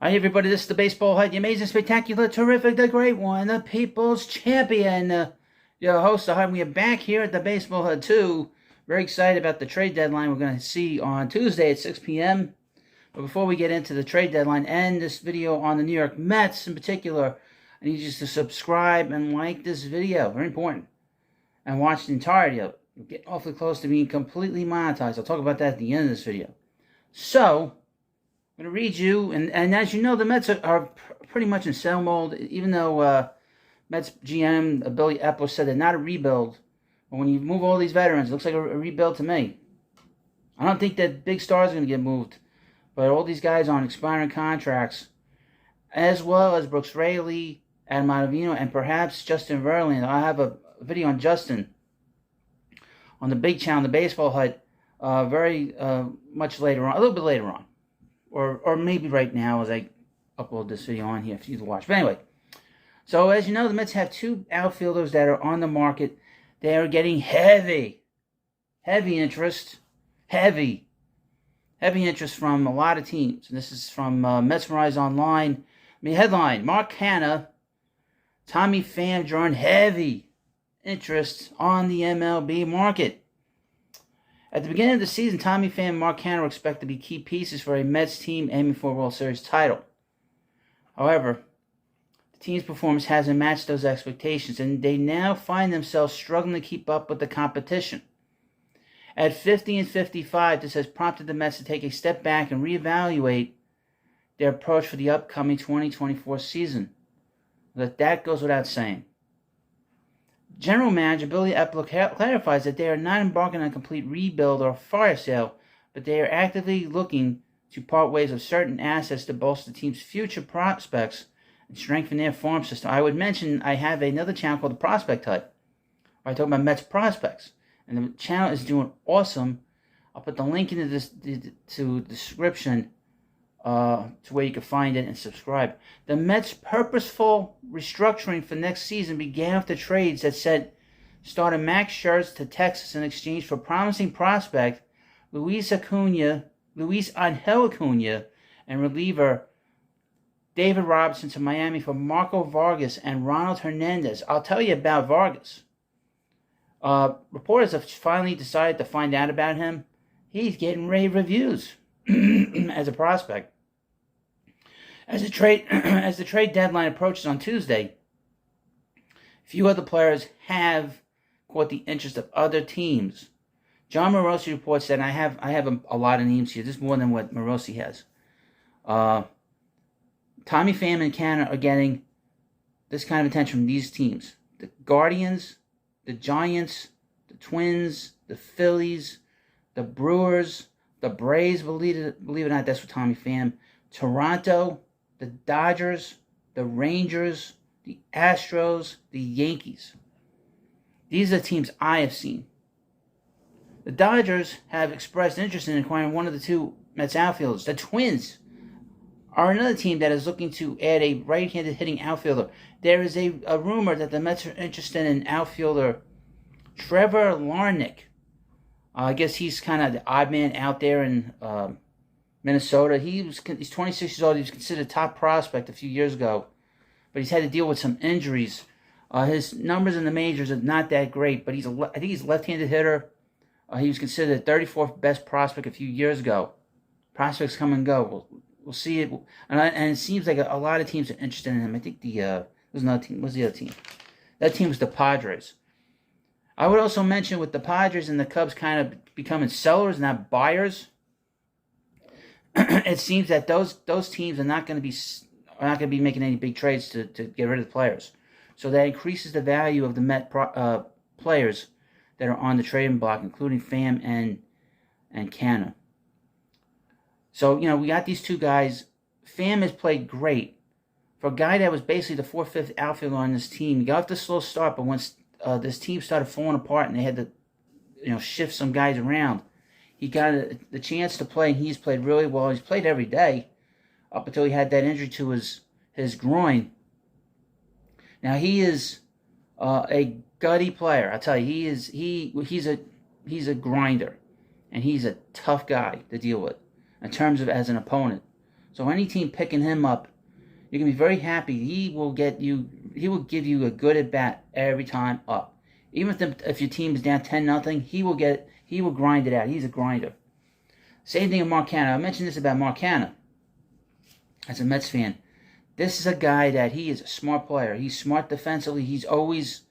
Hi everybody, this is the Baseball Hut, the amazing, spectacular, terrific, the great one, the people's champion, your host, the Hut. We are back here at the Baseball Hut 2. Very excited about the trade deadline we're going to see on Tuesday at 6 p.m. But before we get into the trade deadline and this video on the New York Mets in particular, I need you to subscribe and like this video. Very important. And watch the entirety of it. We'll get awfully close to being completely monetized. I'll talk about that at the end of this video. So, I'm going to read you, and as you know, the Mets are pretty much in sell mode, even though Mets GM Billy Epler said they're not a rebuild. But when you move all these veterans, it looks like a rebuild to me. I don't think that big stars are going to get moved, but all these guys on expiring contracts, as well as Brooks Raley, Adam Ottavino, and perhaps Justin Verlander. I have a video on Justin on the big channel, the Baseball Hut, very much later on, a little bit later on. Or maybe right now as I upload this video on here for you to watch. But anyway, so as you know, the Mets have two outfielders that are on the market. They are getting heavy interest. Heavy interest from a lot of teams. And this is from Mets Online. Headline, Mark Canha, Tommy Pham drawing heavy interest on the MLB market. At the beginning of the season, Tommy Pham and Mark Canha were expected to be key pieces for a Mets team aiming for a World Series title. However, the team's performance hasn't matched those expectations, and they now find themselves struggling to keep up with the competition. At 50 and 55, this has prompted the Mets to take a step back and reevaluate their approach for the upcoming 2024 season. That goes without saying. General Manager Billy Epler clarifies that they are not embarking on a complete rebuild or fire sale, but they are actively looking to part ways with certain assets to bolster the team's future prospects and strengthen their farm system. I would mention I have another channel called the Prospect Hut, where I talk about Mets prospects, and the channel is doing awesome. I'll put the link into the description to where you can find it and subscribe. The Mets' purposeful restructuring for next season began with the trades that sent starter Max Scherzer to Texas in exchange for promising prospect Luis Angel Acuna and reliever David Robertson to Miami for Marco Vargas and Ronald Hernandez. I'll tell you about Vargas. Reporters have finally decided to find out about him. He's getting rave reviews as a prospect. As the trade deadline approaches on Tuesday, few other players have caught the interest of other teams. John Morosi reports that I have a lot of names here. This is more than what Morosi has. Tommy Pham and Canha are getting this kind of attention from these teams: the Guardians, the Giants, the Twins, the Phillies, the Brewers, the Braves. Believe it or not, that's for Tommy Pham. Toronto, the Dodgers, the Rangers, the Astros, the Yankees. These are the teams I have seen. The Dodgers have expressed interest in acquiring one of the two Mets outfielders. The Twins are another team that is looking to add a right-handed hitting outfielder. There is a rumor that the Mets are interested in outfielder Trevor Larnach. I guess he's kind of the odd man out there in Minnesota. He's 26 years old. He was considered a top prospect a few years ago, but he's had to deal with some injuries. His numbers in the majors are not that great, but I think he's a left-handed hitter. He was considered the 34th best prospect a few years ago. Prospects come and go. We'll see it, and it seems like a lot of teams are interested in him. I think there's another team. What's the other team? That team was the Padres. I would also mention with the Padres and the Cubs kind of becoming sellers, not buyers. It seems that those teams are not going to be making any big trades to get rid of the players. So that increases the value of the Met players that are on the trading block, including Pham and Canha. So, we got these two guys. Pham has played great. For a guy that was basically the 4th, 5th outfielder on this team, he got off the slow start, but once this team started falling apart and they had to shift some guys around, he got the chance to play, and he's played really well. He's played every day up until he had that injury to his groin. Now, he is a gutty player. I tell you, he's a grinder, and he's a tough guy to deal with in terms of as an opponent. So any team picking him up, you can be very happy. He will give you a good at bat every time up. Even if your team is down 10-0, he will grind it out. He's a grinder. Same thing with Mark Canha. I mentioned this about Mark Canha as a Mets fan. This is a guy that he is a smart player. He's smart defensively. He's always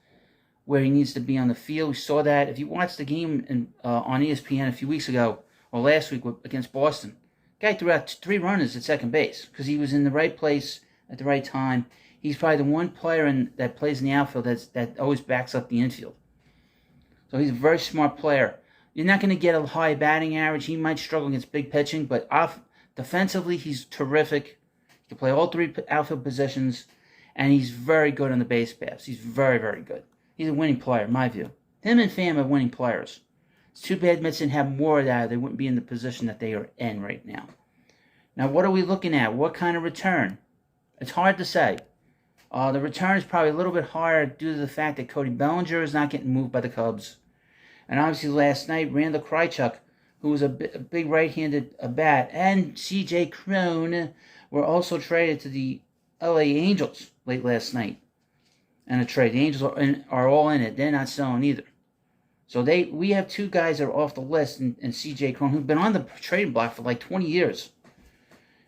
where he needs to be on the field. We saw that if you watched the game on ESPN a few weeks ago or last week against Boston. Guy threw out 3 runners at second base because he was in the right place at the right time. He's probably the one player that plays in the outfield that always backs up the infield. So he's a very smart player. You're not going to get a high batting average. He might struggle against big pitching, but defensively, he's terrific. He can play all 3 outfield positions, and he's very good on the base paths. He's very, very good. He's a winning player, in my view. Him and Pham are winning players. It's too bad Mets didn't have more of that. They wouldn't be in the position that they are in right now. Now, what are we looking at? What kind of return? It's hard to say. The return is probably a little bit higher due to the fact that Cody Bellinger is not getting moved by the Cubs. And obviously last night, Randall Krychuk, who was a big right-handed bat, and C.J. Cron were also traded to the L.A. Angels late last night. And a trade. The Angels are all in it. They're not selling either. So we have 2 guys that are off the list, and C.J. Cron, who've been on the trading block for like 20 years.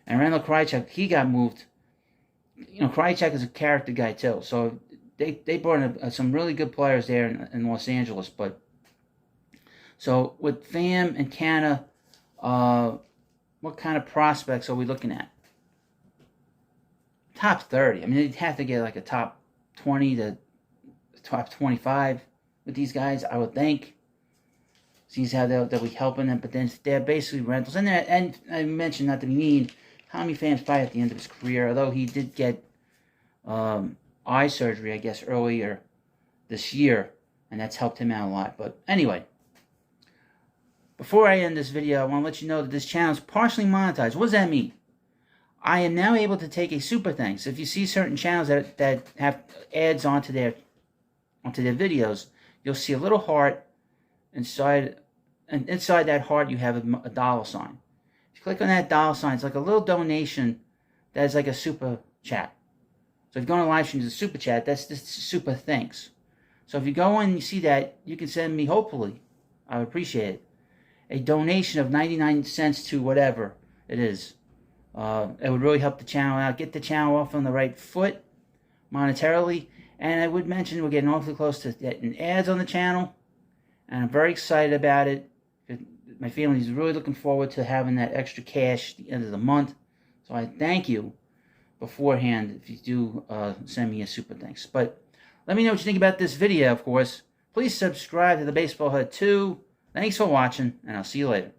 And Randall Krychuk, he got moved. You know, Krychuk is a character guy too. So they brought in some really good players there in Los Angeles. But so with Pham and Canha, what kind of prospects are we looking at? Top 30. I mean, they'd have to get like a top 20 to top 25 with these guys, I would think. Seems how they'll be helping them, but then they're basically rentals. And I mentioned, not to be mean, Tommy Pham's probably at the end of his career, although he did get eye surgery, I guess, earlier this year, and that's helped him out a lot. But anyway, before I end this video, I want to let you know that this channel is partially monetized. What does that mean? I am now able to take a super thanks. If you see certain channels that have ads onto their videos, you'll see a little heart inside, and inside that heart you have a dollar sign. If you click on that dollar sign, it's like a little donation that is like a super chat. So if you go on a live stream, there's a super chat. That's just super thanks. So if you go in and you see that, you can send me, hopefully, I would appreciate it, a donation of 99 cents to whatever it is. It would really help the channel out, get the channel off on the right foot monetarily. And I would mention we're getting awfully close to getting ads on the channel, and I'm very excited about it. My family is really looking forward to having that extra cash at the end of the month. So I thank you beforehand if you do send me a super thanks. But let me know what you think about this video, of course. Please subscribe to the Baseball Hut 2. Thanks for watching, and I'll see you later.